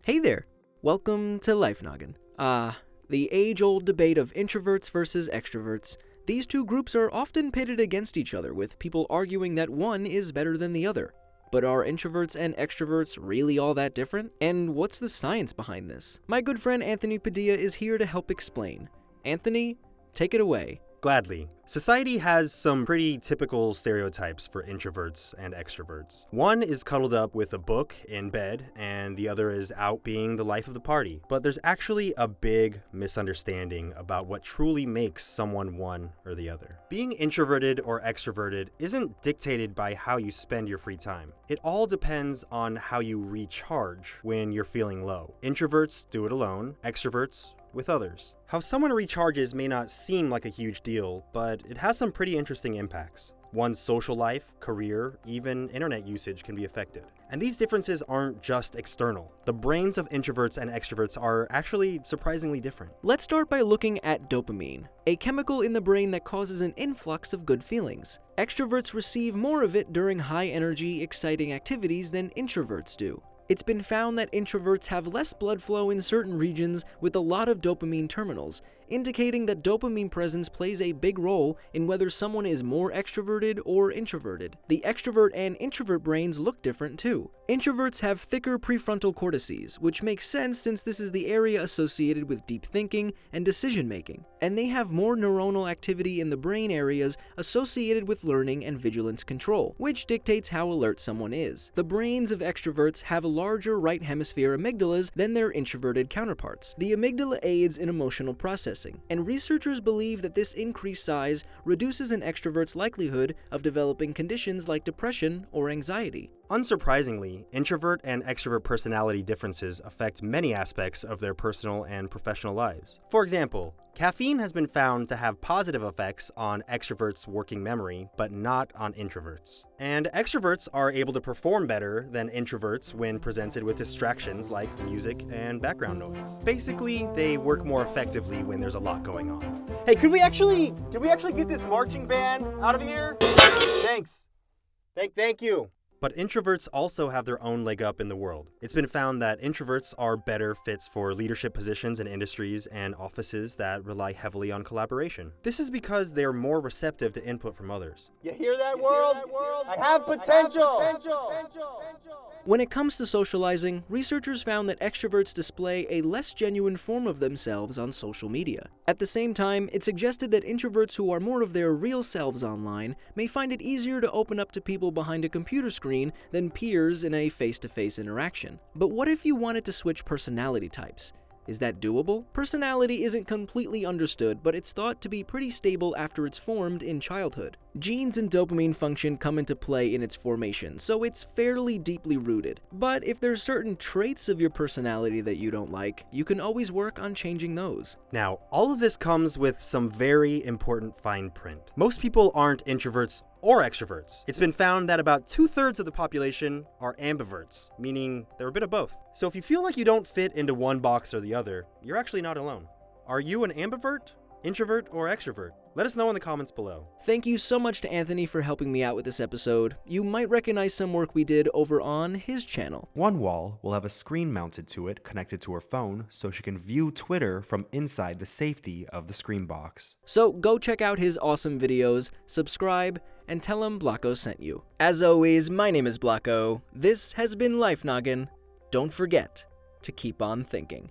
Hey there! Welcome to Life Noggin. The age-old debate of introverts versus extroverts. These two groups are often pitted against each other, with people arguing that one is better than the other. But are introverts and extroverts really all that different? And what's the science behind this? My good friend Anthony Padilla is here to help explain. Anthony, take it away. Gladly. Society has some pretty typical stereotypes for introverts and extroverts. One is cuddled up with a book in bed, and the other is out being the life of the party. But there's actually a big misunderstanding about what truly makes someone one or the other. Being introverted or extroverted isn't dictated by how you spend your free time. It all depends on how you recharge when you're feeling low. Introverts do it alone, extroverts with others. How someone recharges may not seem like a huge deal, but it has some pretty interesting impacts. One's social life, career, even internet usage can be affected. And these differences aren't just external. The brains of introverts and extroverts are actually surprisingly different. Let's start by looking at dopamine, a chemical in the brain that causes an influx of good feelings. Extroverts receive more of it during high-energy, exciting activities than introverts do. It's been found that introverts have less blood flow in certain regions with a lot of dopamine terminals, indicating that dopamine presence plays a big role in whether someone is more extroverted or introverted. The extrovert and introvert brains look different too. Introverts have thicker prefrontal cortices, which makes sense since this is the area associated with deep thinking and decision making, and they have more neuronal activity in the brain areas associated with learning and vigilance control, which dictates how alert someone is. The brains of extroverts have larger right hemisphere amygdalas than their introverted counterparts. The amygdala aids in emotional processing, and researchers believe that this increased size reduces an extrovert's likelihood of developing conditions like depression or anxiety. Unsurprisingly, introvert and extrovert personality differences affect many aspects of their personal and professional lives. For example, caffeine has been found to have positive effects on extroverts' working memory, but not on introverts. And extroverts are able to perform better than introverts when presented with distractions like music and background noise. Basically, they work more effectively when there's a lot going on. Hey, could we actually get this marching band out of here? Thanks. Thank you. But introverts also have their own leg up in the world. It's been found that introverts are better fits for leadership positions in industries and offices that rely heavily on collaboration. This is because they're more receptive to input from others. You hear that, world? I have potential. When it comes to socializing, researchers found that extroverts display a less genuine form of themselves on social media. At the same time, it suggested that introverts who are more of their real selves online may find it easier to open up to people behind a computer screen than peers in a face-to-face interaction. But what if you wanted to switch personality types? Is that doable? Personality isn't completely understood, but it's thought to be pretty stable after it's formed in childhood. Genes and dopamine function come into play in its formation, so it's fairly deeply rooted. But if there's certain traits of your personality that you don't like, you can always work on changing those. Now, all of this comes with some very important fine print. Most people aren't introverts or extroverts. It's been found that about 2/3 of the population are ambiverts, meaning they're a bit of both. So if you feel like you don't fit into one box or the other, you're actually not alone. Are you an ambivert, introvert, or extrovert? Let us know in the comments below. Thank you so much to Anthony for helping me out with this episode. You might recognize some work we did over on his channel. One wall will have a screen mounted to it connected to her phone so she can view Twitter from inside the safety of the screen box. So go check out his awesome videos, subscribe, and tell him Blocko sent you. As always, my name is Blocko. This has been Life Noggin. Don't forget to keep on thinking.